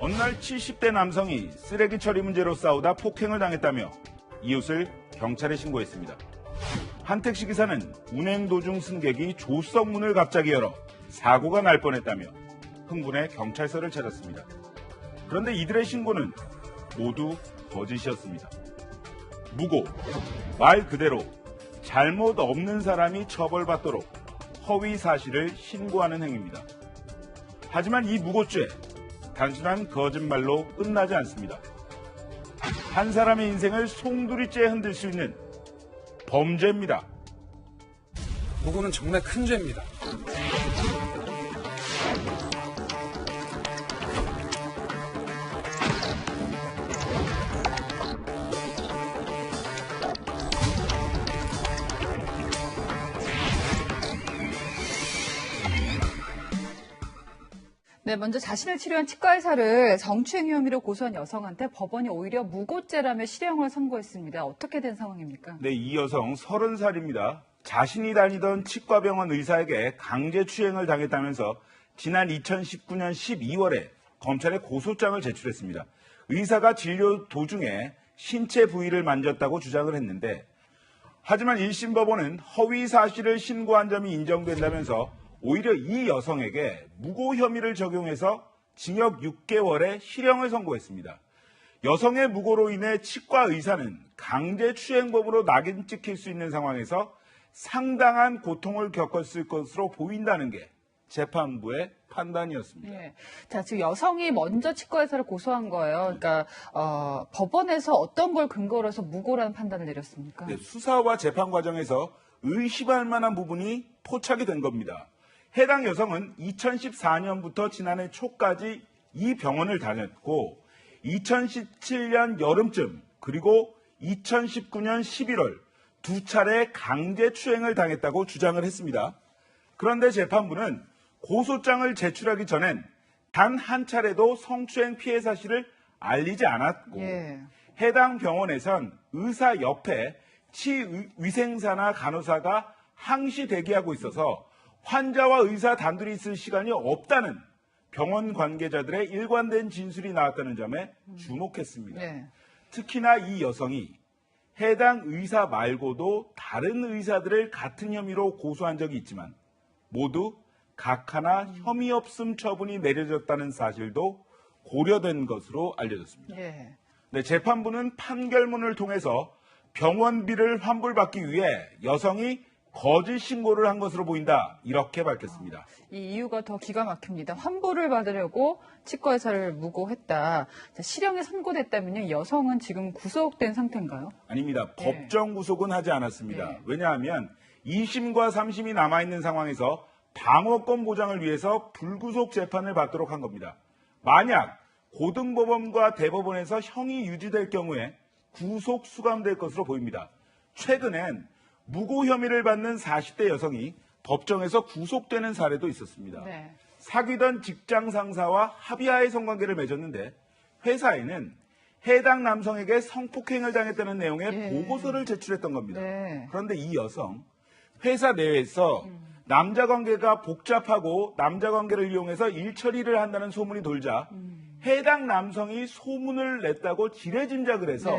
어느 날 70대 남성이 쓰레기 처리 문제로 싸우다 폭행을 당했다며 이웃을 경찰에 신고했습니다. 한 택시 기사는 운행 도중 승객이 조수석 문을 갑자기 열어 사고가 날 뻔했다며 흥분해 경찰서를 찾았습니다. 그런데 이들의 신고는 모두 거짓이었습니다. 무고, 말 그대로 잘못 없는 사람이 처벌받도록 허위 사실을 신고하는 행위입니다. 하지만 이 무고죄, 단순한 거짓말로 끝나지 않습니다. 한 사람의 인생을 송두리째 흔들 수 있는 범죄입니다. 무고는 정말 큰 죄입니다. 네, 먼저 자신을 치료한 치과의사를 성추행 혐의로 고소한 여성한테 법원이 오히려 무고죄라며 실형을 선고했습니다. 어떻게 된 상황입니까? 네, 이 여성 30살입니다. 자신이 다니던 치과병원 의사에게 강제추행을 당했다면서 지난 2019년 12월에 검찰에 고소장을 제출했습니다. 의사가 진료 도중에 신체 부위를 만졌다고 주장을 했는데, 하지만 1심 법원은 허위 사실을 신고한 점이 인정된다면서 오히려 이 여성에게 무고 혐의를 적용해서 징역 6개월의 실형을 선고했습니다. 여성의 무고로 인해 치과 의사는 강제추행범으로 낙인 찍힐 수 있는 상황에서 상당한 고통을 겪었을 것으로 보인다는 게 재판부의 판단이었습니다. 네. 자, 지금 여성이 먼저 치과의사를 고소한 거예요. 그러니까 법원에서 어떤 걸 근거로 해서 무고라는 판단을 내렸습니까? 네, 수사와 재판 과정에서 의심할 만한 부분이 포착이 된 겁니다. 해당 여성은 2014년부터 지난해 초까지 이 병원을 다녔고 2017년 여름쯤 그리고 2019년 11월 두 차례 강제추행을 당했다고 주장을 했습니다. 그런데 재판부는 고소장을 제출하기 전엔 단 한 차례도 성추행 피해 사실을 알리지 않았고 해당 병원에선 의사 옆에 치위생사나 간호사가 항시 대기하고 있어서 환자와 의사 단둘이 있을 시간이 없다는 병원 관계자들의 일관된 진술이 나왔다는 점에 주목했습니다. 특히나 이 여성이 해당 의사 말고도 다른 의사들을 같은 혐의로 고소한 적이 있지만 모두 각 하나 혐의 없음 처분이 내려졌다는 사실도 고려된 것으로 알려졌습니다. 네, 재판부는 판결문을 통해서 병원비를 환불받기 위해 여성이 거짓 신고를 한 것으로 보인다, 이렇게 밝혔습니다. 이 이유가 더 기가 막힙니다. 환불을 받으려고 치과의사를 무고했다. 자, 실형이 선고됐다면요, 여성은 지금 구속된 상태인가요? 아닙니다. 법정 구속은 하지 않았습니다. 왜냐하면 2심과 3심이 남아있는 상황에서 방어권 보장을 위해서 불구속 재판을 받도록 한 겁니다. 만약 고등법원과 대법원에서 형이 유지될 경우에 구속 수감될 것으로 보입니다. 최근엔 무고 혐의를 받는 40대 여성이 법정에서 구속되는 사례도 있었습니다. 사귀던 직장 상사와 합의하에 성관계를 맺었는데 회사에는 해당 남성에게 성폭행을 당했다는 내용의 보고서를 제출했던 겁니다. 그런데 이 여성, 회사 내에서 남자 관계가 복잡하고 남자 관계를 이용해서 일 처리를 한다는 소문이 돌자 해당 남성이 소문을 냈다고 지레짐작을 해서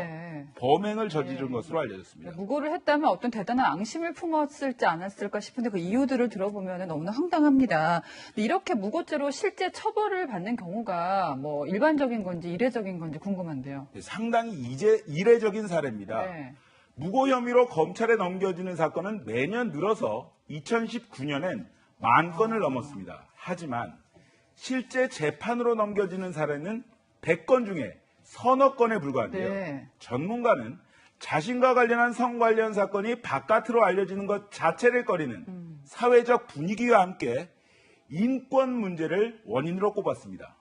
범행을 저지른 것으로 알려졌습니다. 무고를 했다면 어떤 대단한 앙심을 품었을지 않았을까 싶은데 그 이유들을 들어보면 너무나 황당합니다. 이렇게 무고죄로 실제 처벌을 받는 경우가 뭐 일반적인 건지 이례적인 건지 궁금한데요. 상당히 이례적인 사례입니다. 무고 혐의로 검찰에 넘겨지는 사건은 매년 늘어서 2019년엔 10,000건을 넘었습니다. 하지만 실제 재판으로 넘겨지는 사례는 100건 중에 서너 건에 불과한데요. 전문가는 자신과 관련한 성 관련 사건이 바깥으로 알려지는 것 자체를 꺼리는 사회적 분위기와 함께 인권 문제를 원인으로 꼽았습니다.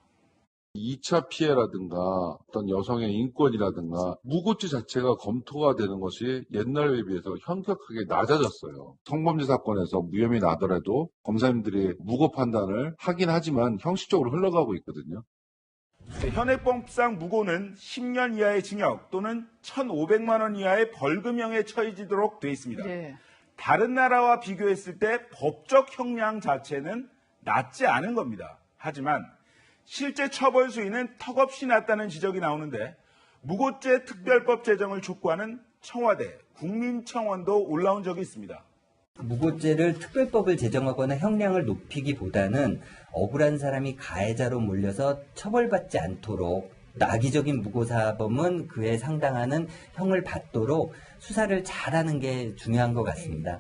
2차 피해라든가 어떤 여성의 인권이라든가 무고죄 자체가 검토가 되는 것이 옛날에 비해서 현격하게 낮아졌어요. 성범죄 사건에서 무혐의 나더라도 검사님들이 무고 판단을 하긴 하지만 형식적으로 흘러가고 있거든요. 현행법상 무고는 10년 이하의 징역 또는 1,500만 원 이하의 벌금형에 처해지도록 돼 있습니다. 다른 나라와 비교했을 때 법적 형량 자체는 낮지 않은 겁니다. 하지만 실제 처벌 수위는 턱없이 낮다는 지적이 나오는데 무고죄 특별법 제정을 촉구하는 청와대, 국민청원도 올라온 적이 있습니다. 무고죄를 특별법을 제정하거나 형량을 높이기보다는 억울한 사람이 가해자로 몰려서 처벌받지 않도록 악의적인 무고사범은 그에 상당하는 형을 받도록 수사를 잘하는 게 중요한 것 같습니다.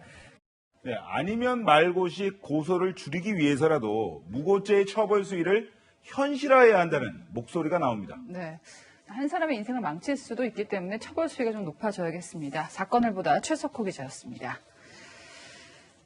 네, 아니면 말고시 고소를 줄이기 위해서라도 무고죄의 처벌 수위를 현실화해야 한다는 목소리가 나옵니다. 네. 한 사람의 인생을 망칠 수도 있기 때문에 처벌 수위가 좀 높아져야겠습니다. 사건을 보다 최석호 기자였습니다.